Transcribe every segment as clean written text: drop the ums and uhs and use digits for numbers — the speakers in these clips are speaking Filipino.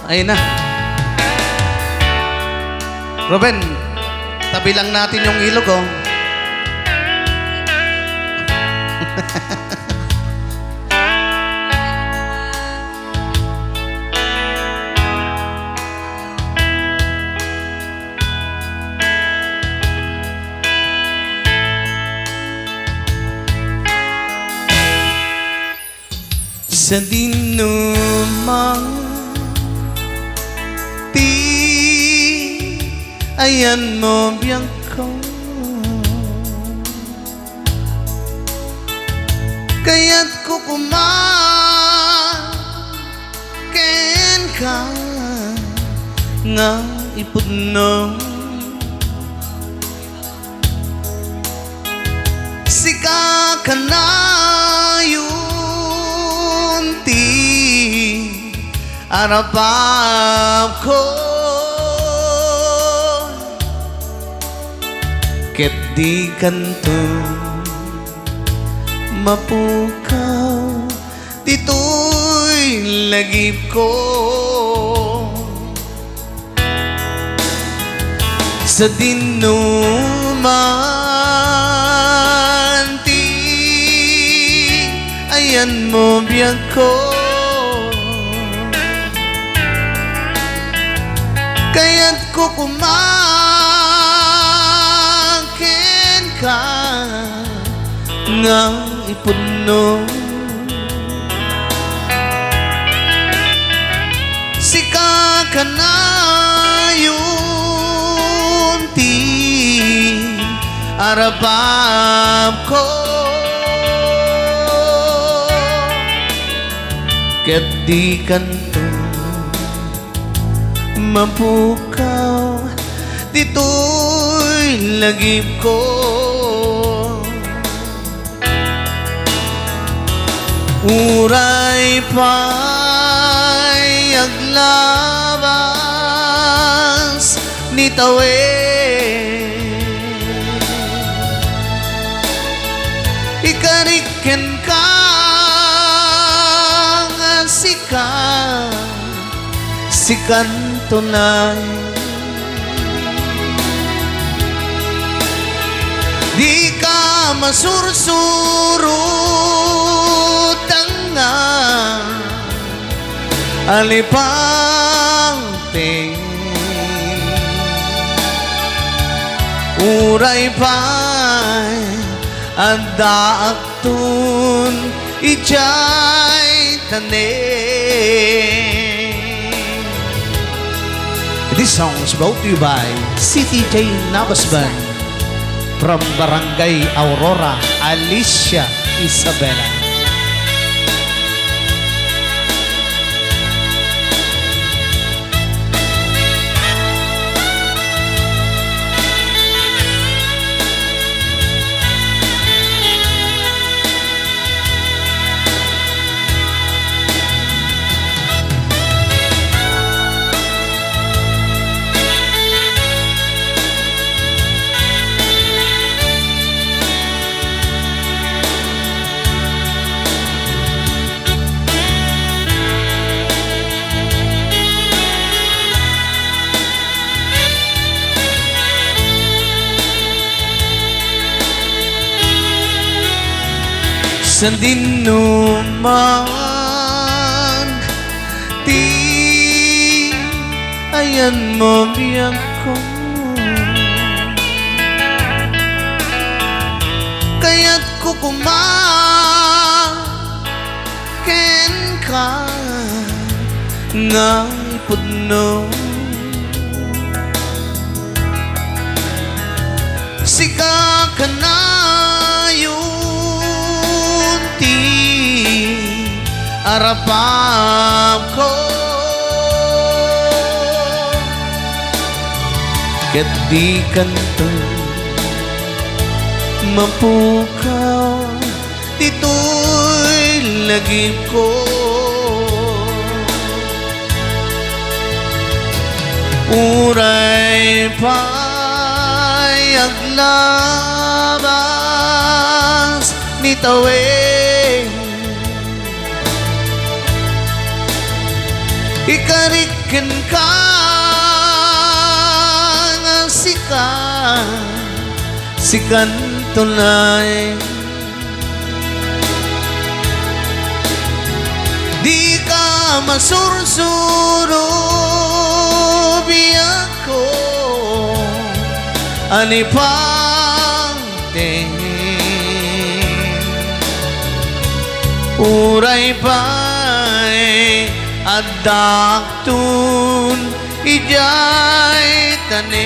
ayun na. Ruben, tabi lang natin yung ilog, oh. Sa dinumang ayan mo biyang ko, kaya't kukumaken ka nga ipudno sika ka na yun ti arapap ko. Ket di kanto mapukaw dito'y lagip ko sa dinuman ti ayan mo biyag ko, kaya't kukumaken ka nga ipudno sika ka na yun ti arapap ko. Ket di kanto mapukaw dito'y lagip ko, uray pa'y aglabas ni tawe ikariken ka nga sikan tunay di ka masursurut nga alipang ting uray pa'y anda aktun ijay tanin. This song is brought to you by City J Navas Band from Barangay Aurora, Alicia Isabela. Sa dinuman ti ayan mo biyang ko, kaya't kukumaken ka nga ipudno sika ka na arapap ko, ket di kanto mapukaw dito'y lagip ko, uray pa'y aglabas ni tawe ikariken ka nga sikan tunay. Di ka masursuro biya ko anipante uray pa'y adaktun ijay tanim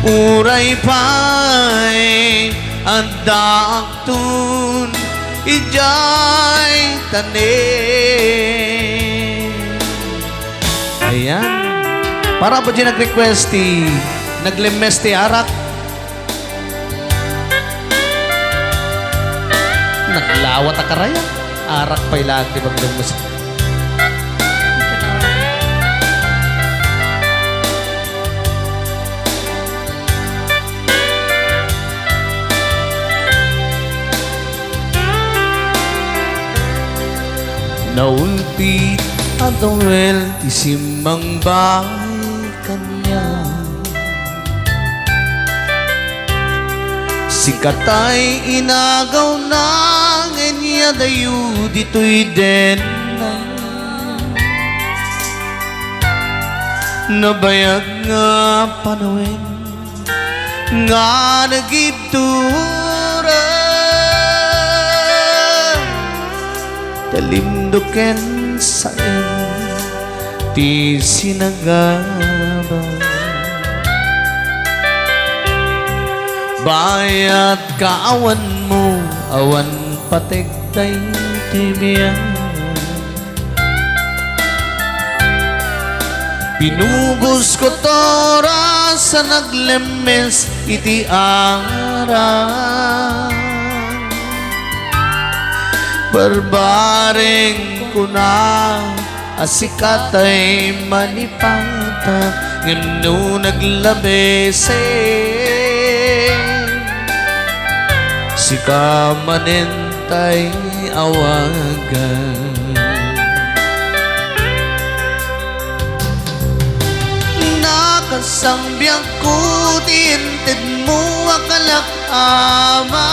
uray pa'y adaktun ijay tanim. Ayan. Para ba dyan nag-request naglimes ti arak? Naglawat a karaya. Arak pa'y lagi maglimes. Naulpit at awel isimang bahay kanya sikatay inagaw ng enya dayu dito'y den nabayag nga panawin nga nagibtura talimduken sa'in ti sinagaba bayat kaawan mo awan pategtay ti biyan pinugos ko tora sa naglemes iti arang barbaring kuna asikatay manipata ngano naglabese sika manentay awagan nakasangbyang ko tinted mo akalak ama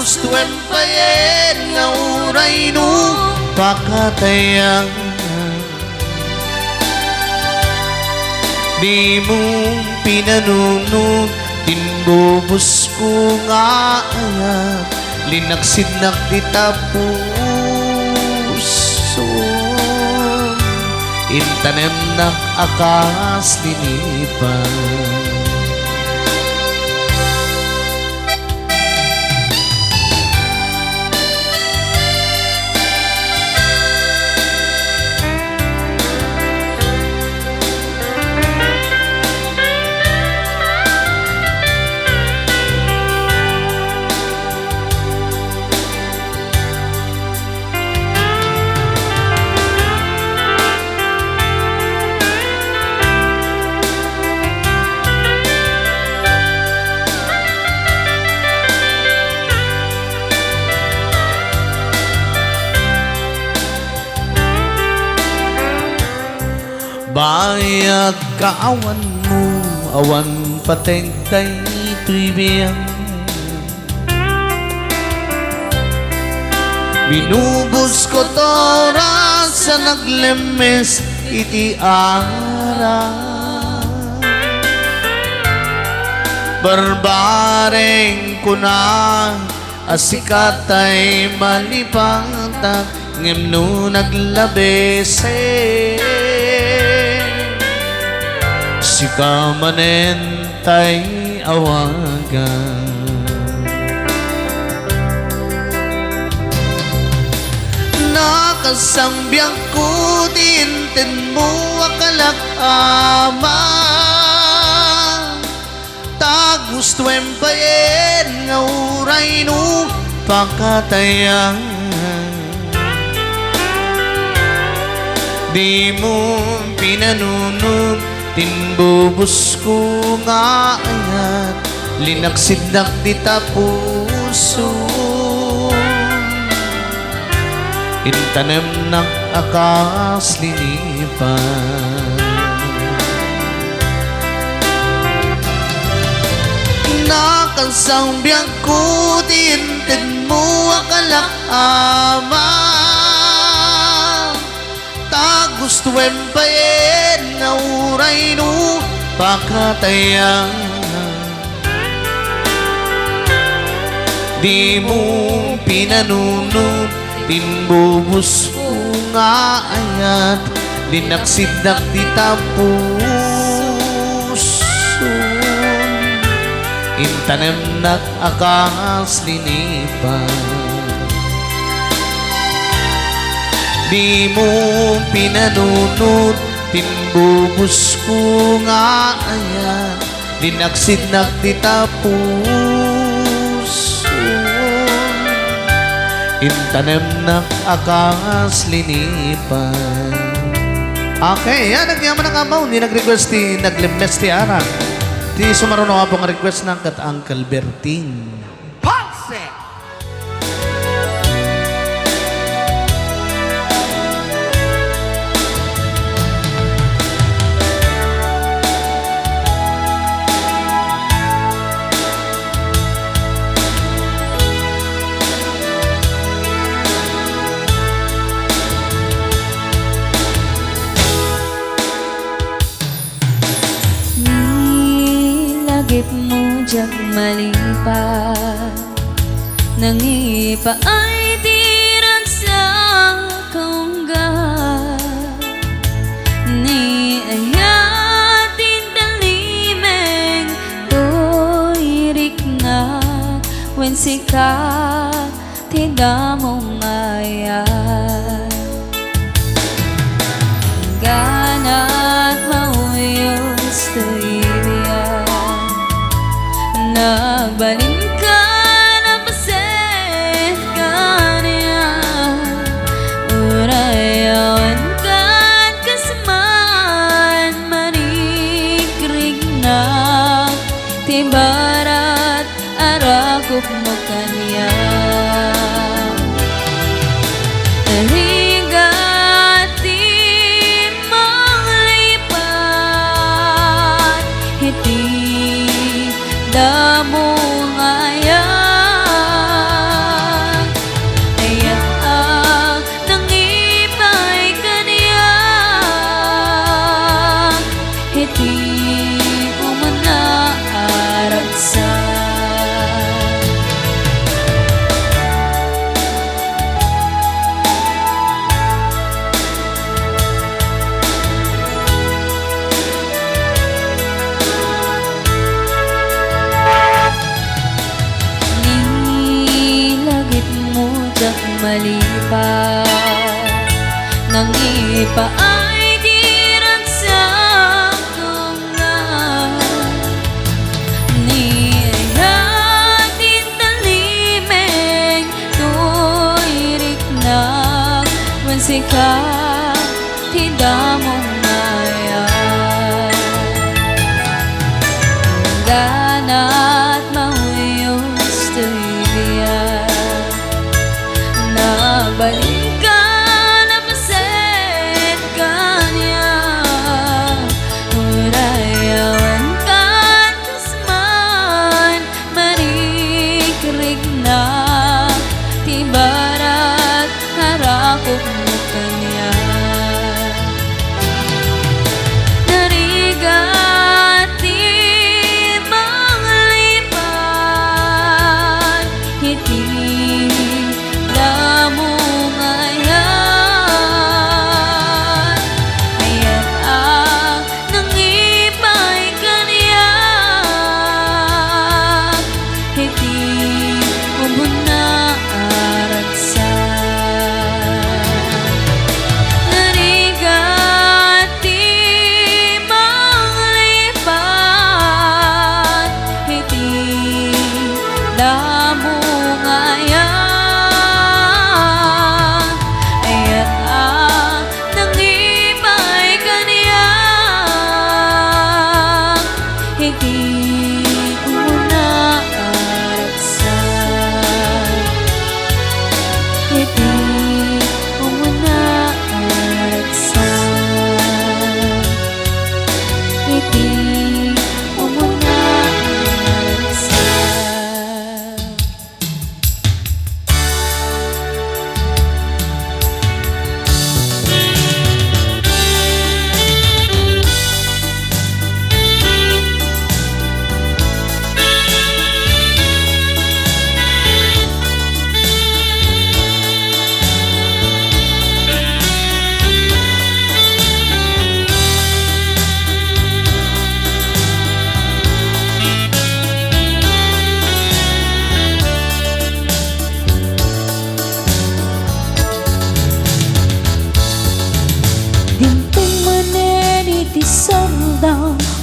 gusto empayen nga uray no pakatayang di mo pinanunod tinbubos ko nga ayat linaksidnak di tapuso intanem nak akas linipan bayag kaawan mo awan patengtay ito'y biyang binubos ko tora sa naglemes iti ara barbareng kuna asikatay malipatag ngimno naglabese sika manentay awagan nakasambiyang ko tintin mo akalak ama tagusto empayen nga uray no pakatayang di mo pinanunod tinbubos ko nga ayat linaksidnak di tapos puso. Intanem ng akas linipan. Nakasang biyang ko tintin mo akalak ama. Ta gusto empayen na uray no pakatayan. Di mo pinanunod timbubos mo nga ayat. Dinaksidnak di tapos. Intanem nak akas linipan. Di mo pinanunod timbubos ko nga ayan. Dinaksidnak di tapos. Intanem nak akas linipan. Okay, yan nagyaman ng amaw. Hindi nag-request ti naglimes ti Ara. Di sumaruno nga pong request ng kat Uncle Bertin. Pulse! Nilagip mo diyag malipat. Nangipa ay tirag sa kaunggat. Ni ayatin talimeng toirik na. When sikat tida mong ayat. Ganat mauyos to'y nagbalin ka na paset ka niya. Urayawan ka kasman manikrig na. Timbarat arakop mo kanya. Hingati manglipat hiti damo ngayon. Ayat ang nangipay kaniya. Hiti umana aragsan. Nilagip mo diyag malipat. Nangipa ay dirag sa kaungat. Ni ayatin talimeng toirik na. When sikat tida mong ayat. Ganat mahuyos to'y biyak. Nabalik ka na paset ka niya. Urayawan ka kasman manikrig na. Tibarat harakop mo kanya. Narigati manglipat hiti damo ngayon. Ayat ang nangipay kaniya. Hiti umuna aragsan. Narigati manglipat hiti damo ngayon. Ayat ang nangipay kaniya. Hiti umuna aragsan.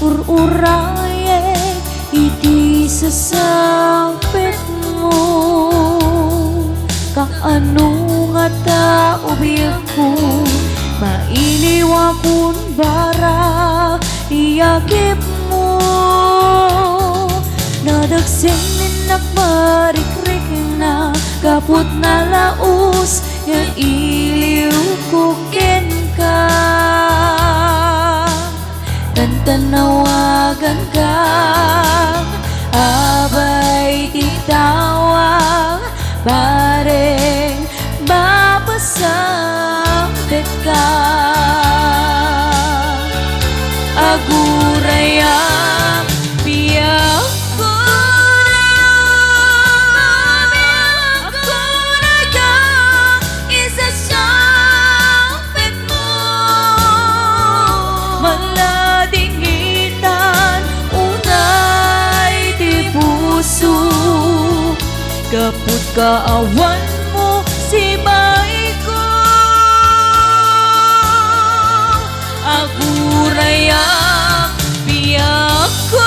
ururaye iti sasapit mo. Kaano nga tao biyak ko, mailiwa kun bara iyakip mo. Nadagsin nakmarikrik na kaput na laos nga iliw ko ken ka. Tantanawagan ka, abay titawag, bareng mapasakit ka. Agurayang biyak ko, ako na yang isasapit mo. Maladingitan, unay di puso, kaput kaawan mo si bay ko. Agurayang biyak ko,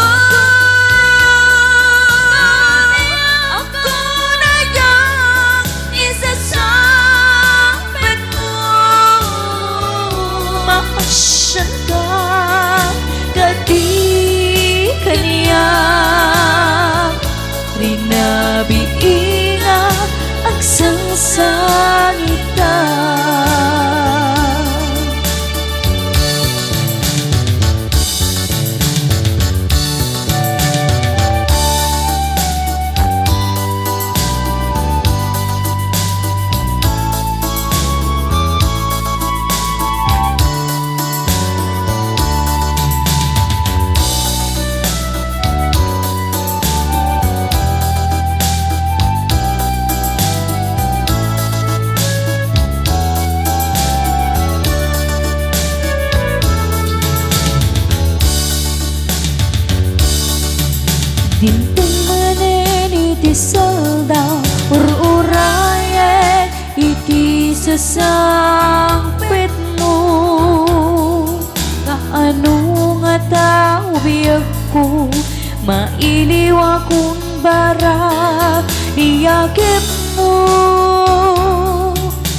ako na yang isasapit mo. Makasyan ka, kadi kaniya, rinabiinga ang sangsangita. Dintong manen iti salda, ururayan iti sasangpit mo. Kaano nga tao biyak ko, mailiwa kung bara iyakip mo.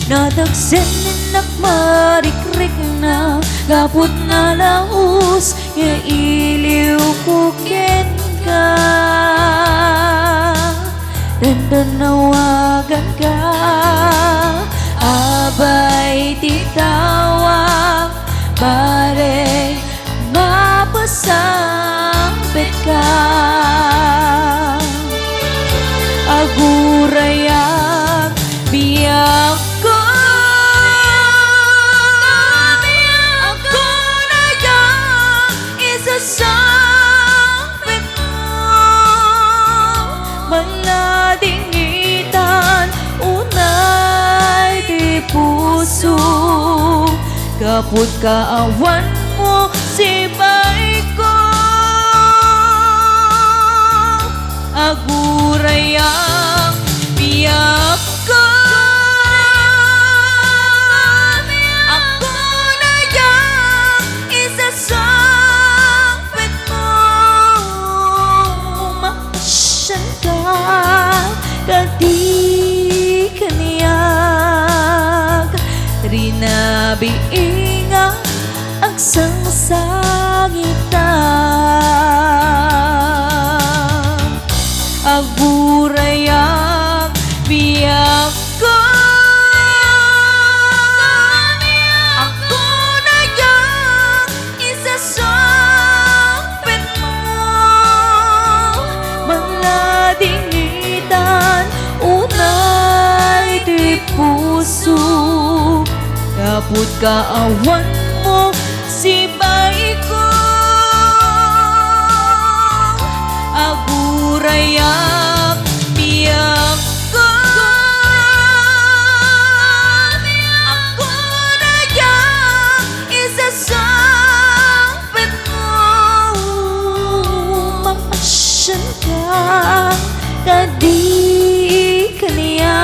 Nadagsen nakmarikrik na kaput na laos nga iliw ko ken ka. Tanawagan ka, abay titawag, bareng mapasakit ka. Agurayang biyak ko, ako na yang isasapit mo. Maladingitan, unay di puso, kaput kaawan mo si bay ko. Agurayang biyak ko, ako na yang isasapit mo. Makasyan ka, kadi kaniyag, rinabiinga ang sangsangita. Agurayang biyak ko, ako na yang isasapit mo. Maladingitan, unay di puso, kaput kaawan mo si bay ko. Agurayang biyak ko, ako na yang isasapit mo. Makasyan ka, kadi kaniya,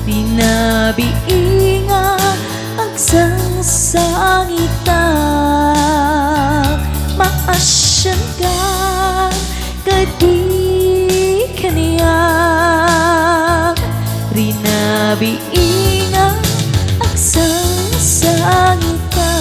binabiinga ang sangsangita. Gabi inga agsasangit ka.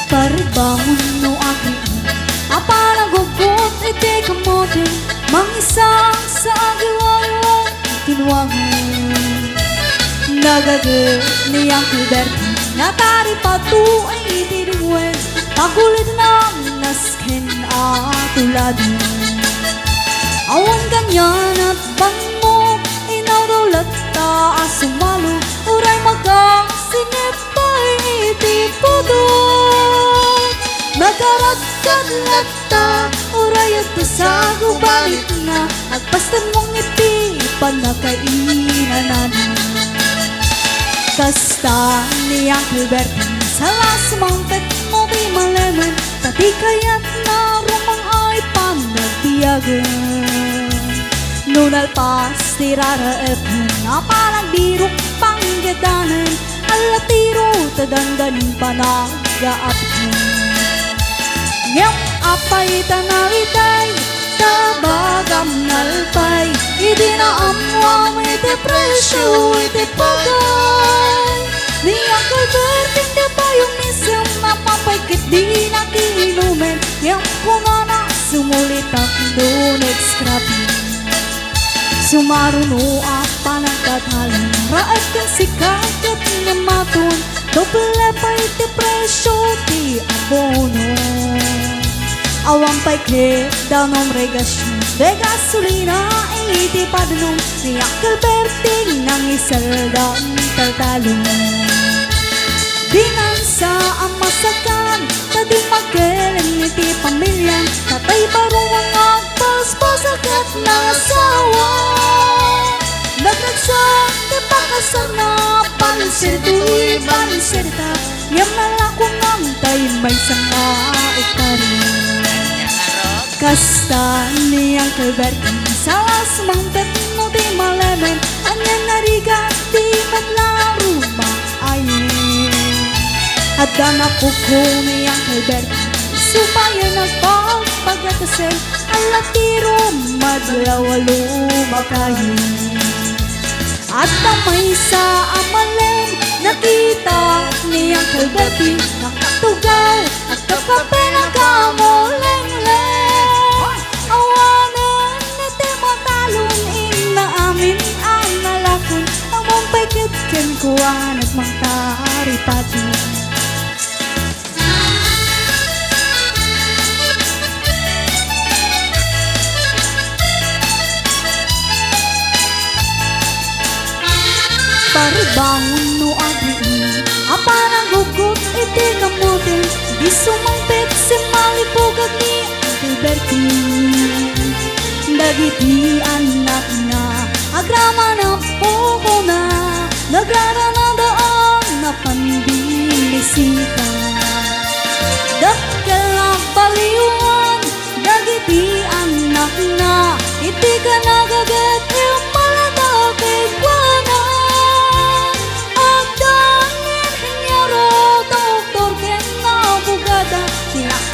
Paribangon no aking apa nagugot iti kamote mangisang sa agiwang kinuwangan. Nagagay niyang Alberto natari pato ay itinungwen pagulit na nasken atulado. Awan ganyan at bango inaudulat ta asumalo uray magang sinipay iti pudot. Nagaratkan lata uray at pasago balik na agpastan mong iti panakainan namin. Kasta niyang Alberto sa lasmangpet mo di malemen tati kaya't na rumang ay panagbiyagan. Nunalpas tiraraetan na parang birok panggadanan alatiro tadandanin panagaapin. Ngayong apay tanalitay tabagam nalpay idi na amwam iti presyo iti pagay. Niyang Alberting di pa yung isang mapapaykit di nakiinumen yang kumana sumulitak doon ekskrapin. Sumaruno apa nagkatalan raat kang sikagat na matun doble pa iti presyo ti abono. Awang paikit daw ng regasyon de gasolina iti padunong ni Alberting nang isaldang taltalong. Dinan sa amasakan tading magkailan iti pamilyan tatay baruang agpaspasakat na asawa. Nagragsak di pakasal na pansir tu'y pansirta yang nalakong ang tayo may sanga ikari. Kasta niyang Alberto sa lasmangpet mo di malemen anyan narigat di maglaro maayin. At danapuko niyang Alberto supaya nagpagpagatasay alatiro madlawalo makayin. At tamay sa amalem nakita niyang Alberto nakatugaw at kapapenagkamoleng-leng. Awanan iti matalon inaamin ang nalakon among paikitken kuwan at mangtaripati. Paribangon no agriin apa nagugot iti kamote di sumangpet si malipugag ni Alberting. Dagiti anak na agrama na poko na nagrarana daan na pandilisita. Dakkel na baliwan dagiti anak na iti ka nagagat yung malatake kwana.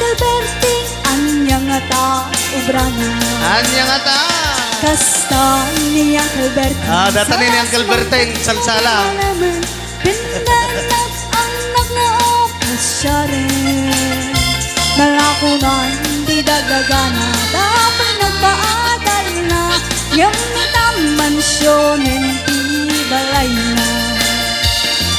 Alberting anyang ata ubrana. Anyang ata. Kasta niyang Alberting data ni Uncle Berting salsala. Pindanak ang nagnaopas siya rin. Nalakunan di dagagana dapat nagpaatal na yung mitamansyonin di balay na.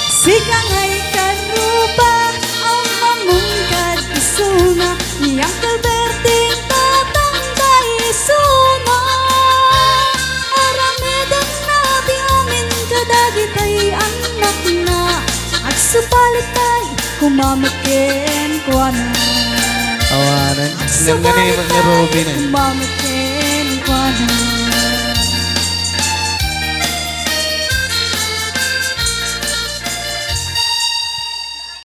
Sikangay karuba ang mamungkad isuna niyang Alberting tatangkay isuna. Aramidan na di amin kadagitay anak na at supalitay kumamikin ko na. Awanan. Lang ganun ni Robin eh. Kumamikin ko na.